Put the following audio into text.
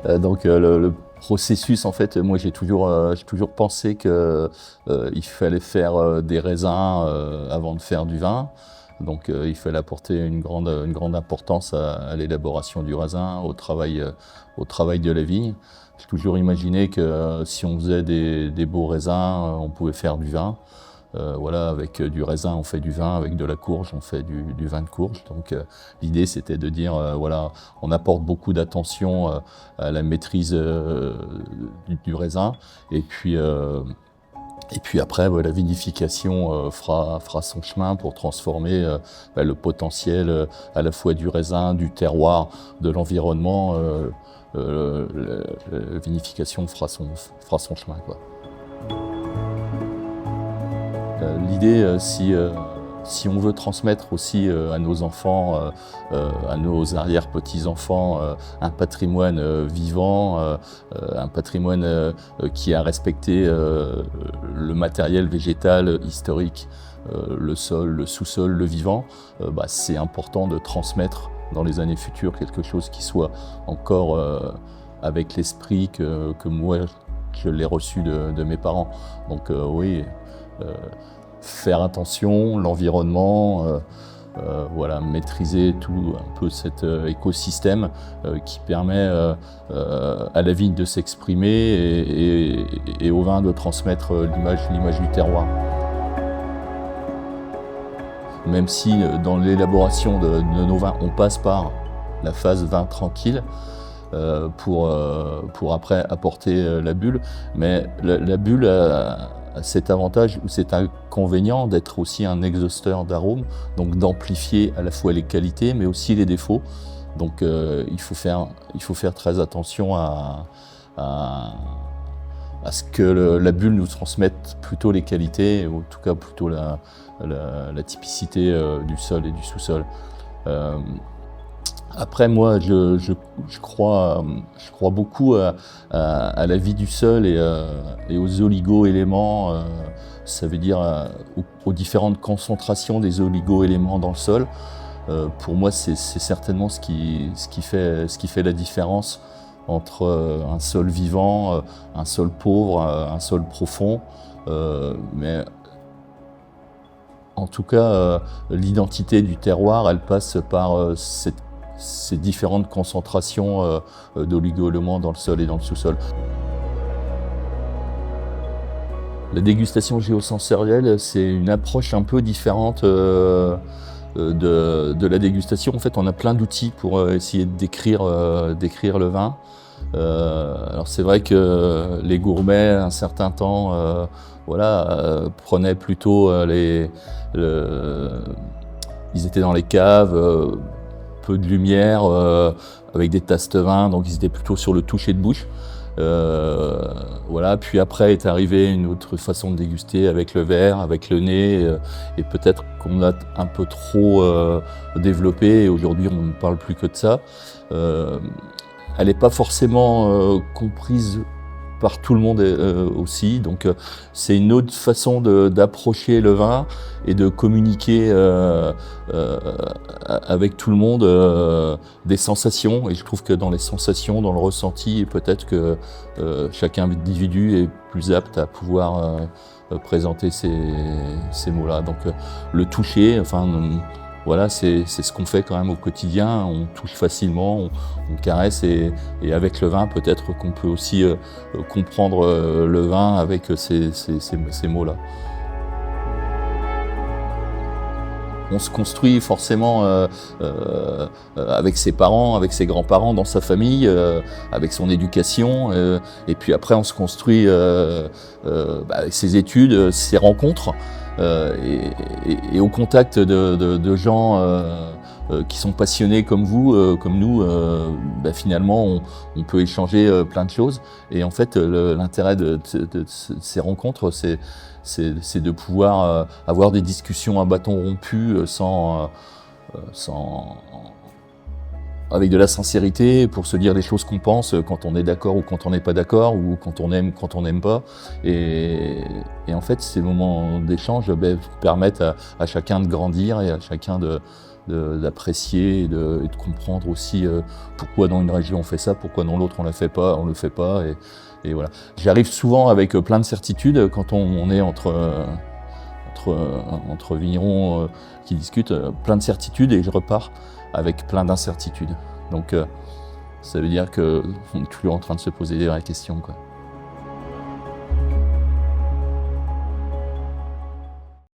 Le processus, en fait, moi j'ai toujours pensé que il fallait faire des raisins avant de faire du vin. Donc il fallait apporter une grande importance à l'élaboration du raisin, au travail de la vigne. J'ai toujours imaginé que si on faisait des beaux raisins, on pouvait faire du vin. Voilà, avec du raisin, on fait du vin, avec de la courge, on fait du vin de courge. Donc l'idée, c'était de dire, voilà, on apporte beaucoup d'attention à la maîtrise du raisin. Et puis après, la vinification fera son chemin pour transformer le potentiel à la fois du raisin, du terroir, de l'environnement. La vinification fera son chemin, quoi. L'idée, si on veut transmettre aussi à nos enfants, à nos arrière-petits-enfants, un patrimoine vivant, un patrimoine qui a respecté le matériel végétal historique, le sol, le sous-sol, le vivant, c'est important de transmettre dans les années futures quelque chose qui soit encore avec l'esprit que moi je l'ai reçu de mes parents. Donc oui. Faire attention, l'environnement, voilà, maîtriser tout un peu cet écosystème qui permet à la vigne de s'exprimer et au vin de transmettre l'image du terroir. Même si dans l'élaboration de nos vins, on passe par la phase vin tranquille, pour après apporter la bulle, mais la bulle a cet avantage ou cet inconvénient d'être aussi un exhausteur d'arômes, donc d'amplifier à la fois les qualités mais aussi les défauts. Donc il faut faire très attention à ce que la bulle nous transmette plutôt les qualités, ou en tout cas plutôt la typicité du sol et du sous-sol. Après, moi, je crois beaucoup à la vie du sol et aux oligo-éléments, ça veut dire aux différentes concentrations des oligo-éléments dans le sol. Pour moi, c'est certainement ce qui fait la différence entre un sol vivant, un sol pauvre, un sol profond. Mais en tout cas, l'identité du terroir, elle passe par ces différentes concentrations d'oligo-éléments dans le sol et dans le sous-sol. La dégustation géosensorielle, c'est une approche un peu différente de la dégustation. En fait, on a plein d'outils pour essayer de décrire le vin. Alors c'est vrai que les gourmets, un certain temps, prenaient plutôt ils étaient dans les caves, peu de lumière, avec des tasses de vin, donc ils étaient plutôt sur le toucher de bouche. Voilà. Puis après est arrivée une autre façon de déguster avec le verre, avec le nez, et peut-être qu'on a un peu trop développé, et aujourd'hui on ne parle plus que de ça. Elle n'est pas forcément comprise par tout le monde aussi, donc c'est une autre façon d'approcher le vin et de communiquer avec tout le monde des sensations, et je trouve que dans les sensations, dans le ressenti, peut-être que chaque individu est plus apte à pouvoir présenter ces mots-là. Donc le toucher, voilà, c'est ce qu'on fait quand même au quotidien. On touche facilement, on caresse, et avec le vin, peut-être qu'on peut aussi comprendre le vin avec ces mots-là. On se construit forcément avec ses parents, avec ses grands-parents, dans sa famille, avec son éducation, et puis après on se construit avec ses études, ses rencontres. Et au contact de gens qui sont passionnés comme vous, comme nous, finalement on peut échanger plein de choses. Et en fait l'intérêt de ces rencontres, c'est de pouvoir avoir des discussions à bâton rompu, avec de la sincérité, pour se dire les choses qu'on pense quand on est d'accord ou quand on n'est pas d'accord, ou quand on n'aime pas. Et en fait, ces moments d'échange permettent à chacun de grandir et à chacun d'apprécier et de comprendre aussi pourquoi dans une région on fait ça, pourquoi dans l'autre on ne le fait pas. Et voilà. J'arrive souvent avec plein de certitudes quand on est entre vignerons qui discutent, plein de certitudes, et je repars avec plein d'incertitudes. Donc ça veut dire qu'on est toujours en train de se poser des vraies questions, quoi.